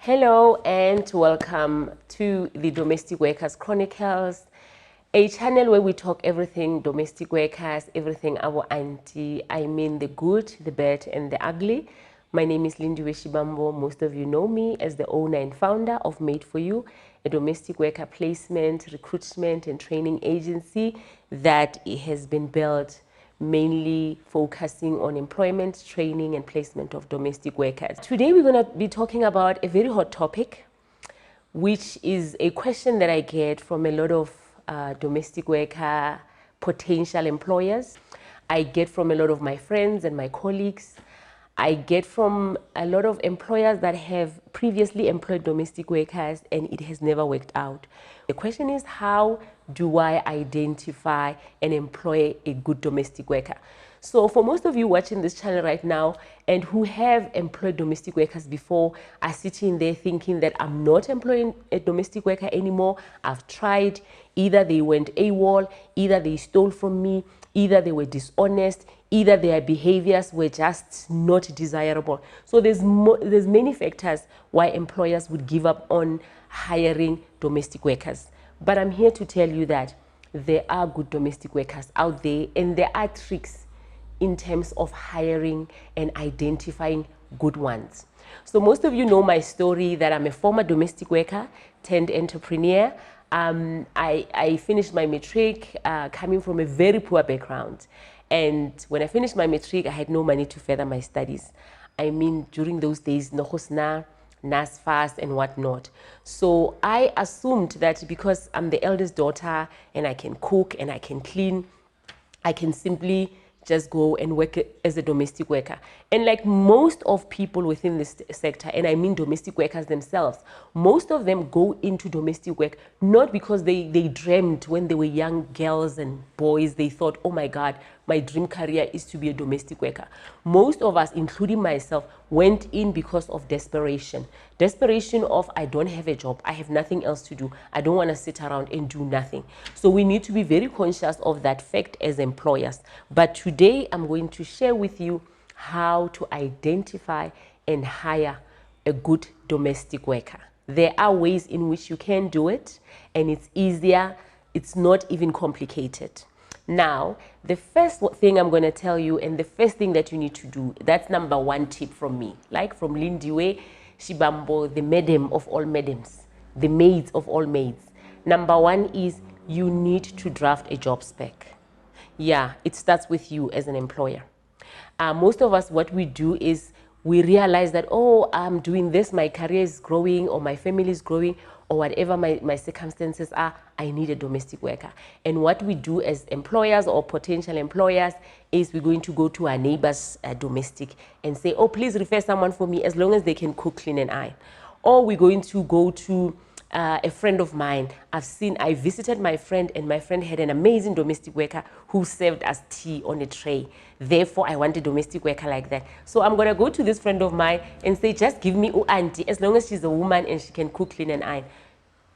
Hello and welcome to the Domestic Workers Chronicles, a channel where we talk everything domestic workers, everything our auntie, I mean the good, the bad and the ugly. My name is Lindiwe Shibambo. Most of you know me as the owner and founder of Made For You, a domestic worker placement, recruitment and training agency that has been built mainly focusing on employment, training and placement of domestic workers. Today we're going to be talking about a very hot topic, which is a question that I get from a lot of domestic worker potential employers. I get from a lot of my friends and my colleagues. I get from a lot of employers that have previously employed domestic workers and it has never worked out. The question is, how do I identify and employ a good domestic worker? So for most of you watching this channel right now and who have employed domestic workers before are sitting there thinking that I'm not employing a domestic worker anymore. I've tried. Either they went AWOL, either they stole from me, either they were dishonest, either their behaviors were just not desirable. So there's many factors why employers would give up on hiring domestic workers. But I'm here to tell you that there are good domestic workers out there and there are tricks in terms of hiring and identifying good ones. So most of you know my story that I'm a former domestic worker turned entrepreneur. I finished my matric coming from a very poor background. And when I finished my matric, I had no money to further my studies. I mean, during those days, no hosna, NASFAS and whatnot. So I assumed that because I'm the eldest daughter and I can cook and I can clean, I can simply just go and work as a domestic worker. And like most of people within this sector, and I mean domestic workers themselves, most of them go into domestic work not because they dreamt when they were young girls and boys, they thought, oh my God, my dream career is to be a domestic worker. Most of us, including myself, went in because of desperation. Desperation of, I don't have a job, I have nothing else to do, I don't want to sit around and do nothing. So we need to be very conscious of that fact as employers. But today I'm going to share with you how to identify and hire a good domestic worker. There are ways in which you can do it and it's easier, it's not even complicated. Now, the first thing I'm going to tell you and the first thing that you need to do, that's number one tip from me, like from Lindiwe Shibambo, the madam of all madams, the maids of all maids. Number one is you need to draft a job spec. Yeah, it starts with you as an employer. Most of us, what we do is we realize that, oh, I'm doing this, my career is growing or my family is growing or whatever my circumstances are, I need a domestic worker. And what we do as employers or potential employers is we're going to go to our neighbor's domestic and say, oh, please refer someone for me as long as they can cook, clean and iron. Or we're going to go to a friend of mine. I visited my friend and my friend had an amazing domestic worker who served us tea on a tray. Therefore, I want a domestic worker like that. So I'm going to go to this friend of mine and say, just give me auntie as long as she's a woman and she can cook, clean and iron.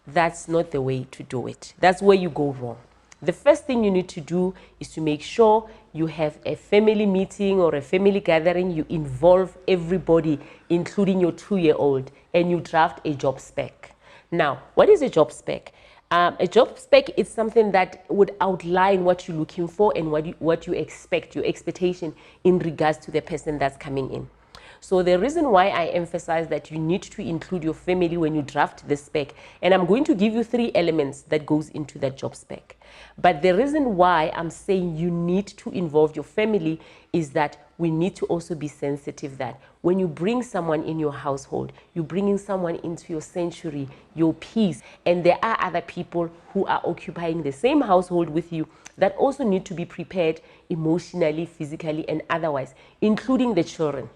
That's not the way to do it. That's where you go wrong. The first thing you need to do is to make sure you have a family meeting or a family gathering. You involve everybody, including your 2-year-old, and you draft a job spec. Now, what is a job spec? A job spec is something that would outline what you're looking for and what you expect, your expectation in regards to the person that's coming in. So the reason why I emphasize that you need to include your family when you draft the spec, and I'm going to give you 3 elements that goes into that job spec. But the reason why I'm saying you need to involve your family is that we need to also be sensitive that when you bring someone in your household, you're bringing someone into your sanctuary, your peace, and there are other people who are occupying the same household with you that also need to be prepared emotionally, physically, and otherwise, including the children.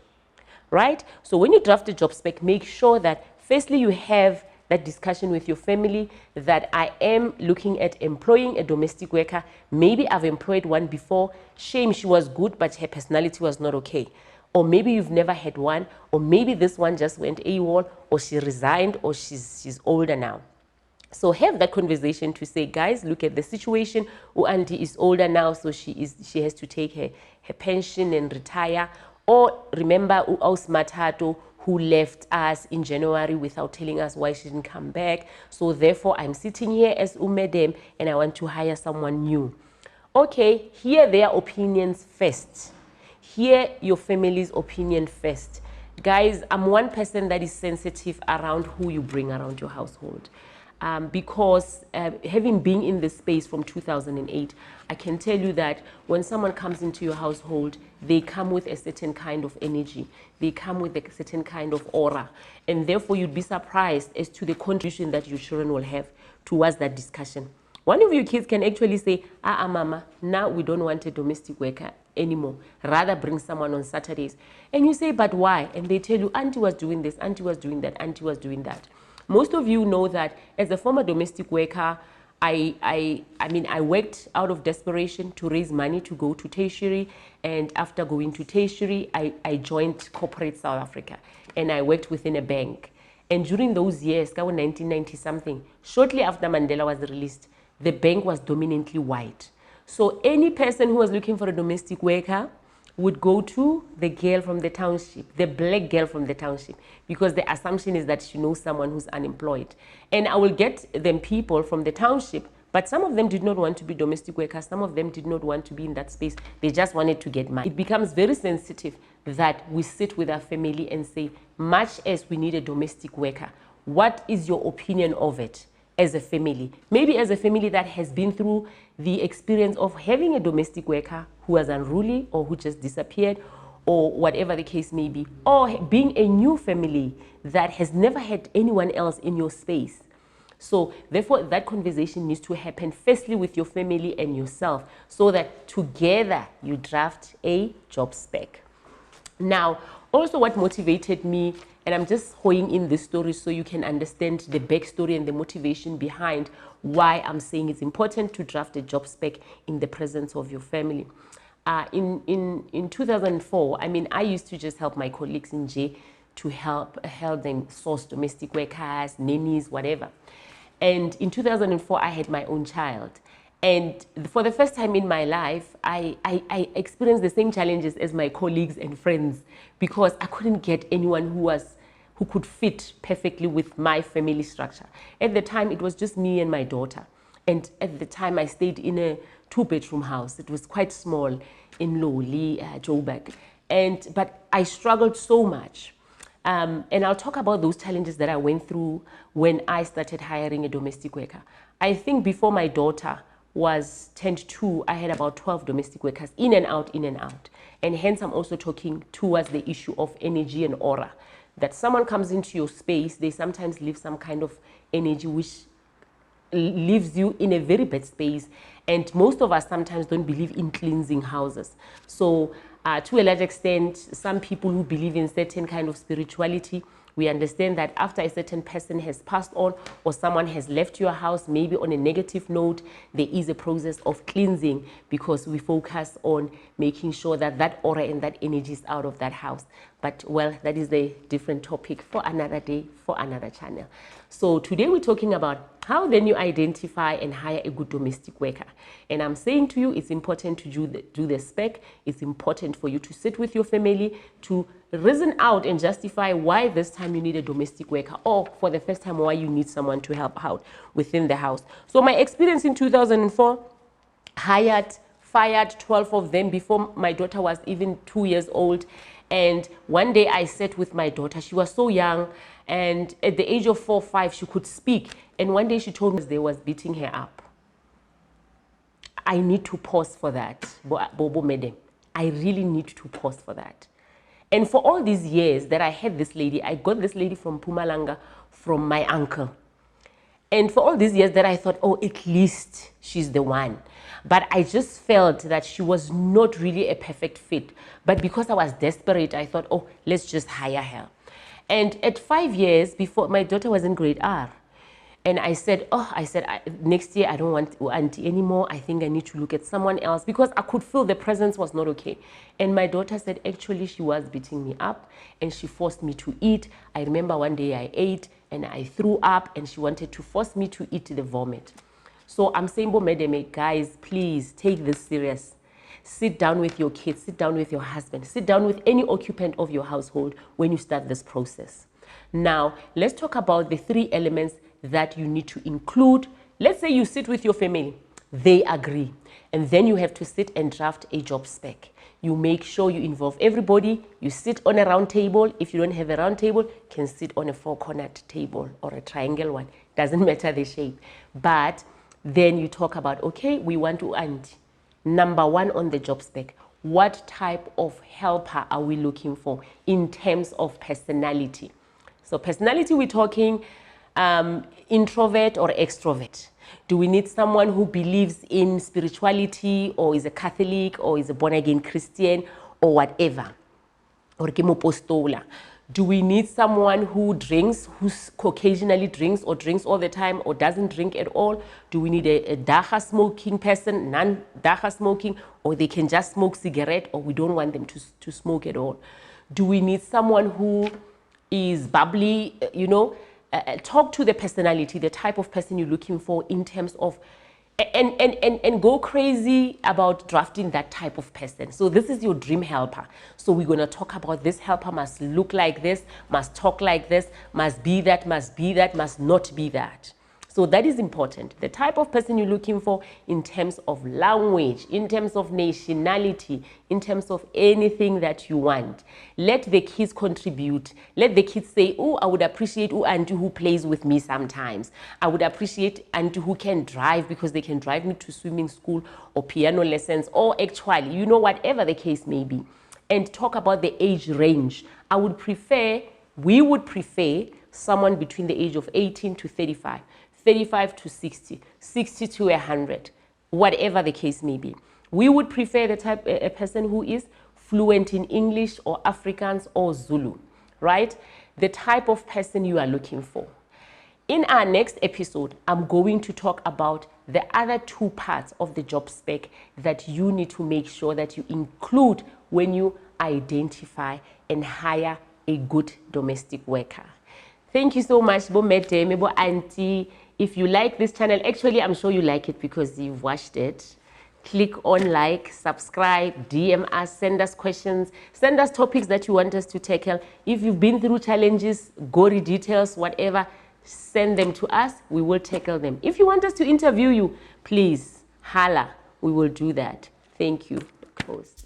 Right? So when you draft a job spec, make sure that firstly you have that discussion with your family that I am looking at employing a domestic worker. Maybe I've employed one before. Shame, she was good, but her personality was not okay. Or maybe you've never had one, or maybe this one just went AWOL, or she resigned, or she's older now. So have that conversation to say, guys, look at the situation. Auntie is older now, so she has to take her pension and retire. Or remember, Matato, who left us in January without telling us why she didn't come back. So therefore, I'm sitting here as Umedem and I want to hire someone new. Okay, hear their opinions first. Hear your family's opinion first. Guys, I'm one person that is sensitive around who you bring around your household. Because having been in this space from 2008, I can tell you that when someone comes into your household, they come with a certain kind of energy. They come with a certain kind of aura. And therefore, you'd be surprised as to the contribution that your children will have towards that discussion. One of your kids can actually say, mama, now we don't want a domestic worker anymore. Rather bring someone on Saturdays. And you say, but why? And they tell you, auntie was doing this, auntie was doing that, auntie was doing that. Most of you know that as a former domestic worker, I worked out of desperation to raise money to go to tertiary. And after going to tertiary, I joined corporate South Africa. And I worked within a bank. And during those years, that was 1990 something, shortly after Mandela was released, the bank was dominantly white. So any person who was looking for a domestic worker would go to the girl from the township, the black girl from the township, because the assumption is that she knows someone who's unemployed. And I will get them people from the township, but some of them did not want to be domestic workers. Some of them did not want to be in that space. They just wanted to get money. It becomes very sensitive that we sit with our family and say, much as we need a domestic worker, what is your opinion of it? As a family, maybe as a family that has been through the experience of having a domestic worker who was unruly or who just disappeared or whatever the case may be, or being a new family that has never had anyone else in your space. So therefore, that conversation needs to happen firstly with your family and yourself so that together you draft a job spec. Now, also what motivated me, and I'm just honing in this story so you can understand the backstory and the motivation behind why I'm saying it's important to draft a job spec in the presence of your family. In 2004, I used to just help my colleagues in J to help them source domestic workers, nannies, whatever. And in 2004, I had my own child. And for the first time in my life, I experienced the same challenges as my colleagues and friends because I couldn't get anyone who could fit perfectly with my family structure. At the time, it was just me and my daughter. And at the time, I stayed in a 2-bedroom house. It was quite small in Lowly, Joburg. But I struggled so much. And I'll talk about those challenges that I went through when I started hiring a domestic worker. I think before my daughter was turned 2, I had about 12 domestic workers in and out, in and out. And hence, I'm also talking towards the issue of energy and aura. That someone comes into your space, they sometimes leave some kind of energy which leaves you in a very bad space. And most of us sometimes don't believe in cleansing houses. So to a large extent, some people who believe in certain kind of spirituality, we understand that after a certain person has passed on or someone has left your house, maybe on a negative note, there is a process of cleansing because we focus on making sure that that aura and that energy is out of that house. But, well, that is a different topic for another day, for another channel. So today we're talking about how then you identify and hire a good domestic worker. And I'm saying to you, it's important to do the spec. It's important for you to sit with your family, to reason out and justify why this time you need a domestic worker, or for the first time why you need someone to help out within the house. So my experience in 2004, fired 12 of them before my daughter was even 2 years old. And one day I sat with my daughter. She was so young, and at the age of 4 or 5 she could speak. And one day she told me they was beating her up. I need to pause for that, Bobo Madam. I really need to pause for that. And for all these years that I had this lady, I got this lady from Mpumalanga from my uncle. And for all these years that I thought, oh, at least she's the one. But I just felt that she was not really a perfect fit. But because I was desperate, I thought, oh, let's just hire her. And at 5 years before, my daughter was in grade R. And I said, next year I don't want auntie anymore. I think I need to look at someone else because I could feel the presence was not okay. And my daughter said, actually, she was beating me up and she forced me to eat. I remember one day I ate and I threw up and she wanted to force me to eat the vomit. So I'm saying, Madam, guys, please take this serious. Sit down with your kids, sit down with your husband, sit down with any occupant of your household when you start this process. Now, let's talk about the 3 elements that you need to include. Let's say you sit with your family, they agree, and then you have to sit and draft a job spec. You make sure you involve everybody. You sit on a round table. If you don't have a round table, you can sit on a 4-cornered table or a triangle one. Doesn't matter the shape. But then you talk about, okay, we want to end. Number 1 on the job spec, what type of helper are we looking for in terms of personality? So personality, we're talking introvert or extrovert. Do we need someone who believes in spirituality, or is a Catholic, or is a born-again Christian, or whatever? Or kemopostola? Do we need someone who drinks, who occasionally drinks, or drinks all the time, or doesn't drink at all? Do we need a dacha smoking person, non-dacha smoking, or they can just smoke cigarette, or we don't want them to smoke at all? Do we need someone who is bubbly, you know? Talk to the personality, the type of person you're looking for in terms of, and go crazy about drafting that type of person. So this is your dream helper. So we're going to talk about this helper must look like this, must talk like this, must be that, must be that, must not be that. So that is important. The type of person you're looking for in terms of language, in terms of nationality, in terms of anything that you want. Let the kids contribute. Let the kids say, oh, I would appreciate auntie who plays with me sometimes. I would appreciate auntie who can drive because they can drive me to swimming school or piano lessons, or actually, you know, whatever the case may be. And talk about the age range. We would prefer someone between the age of 18 to 35. 35 to 60, 60 to 100, whatever the case may be. We would prefer the type a person who is fluent in English or Afrikaans or Zulu, right? The type of person you are looking for. In our next episode, I'm going to talk about the other 2 parts of the job spec that you need to make sure that you include when you identify and hire a good domestic worker. Thank you so much, Bo Mete, Bo Auntie. If you like this channel, actually, I'm sure you like it because you've watched it. Click on like, subscribe, DM us, send us questions, send us topics that you want us to tackle. If you've been through challenges, gory details, whatever, send them to us. We will tackle them. If you want us to interview you, please, holla. We will do that. Thank you. Close.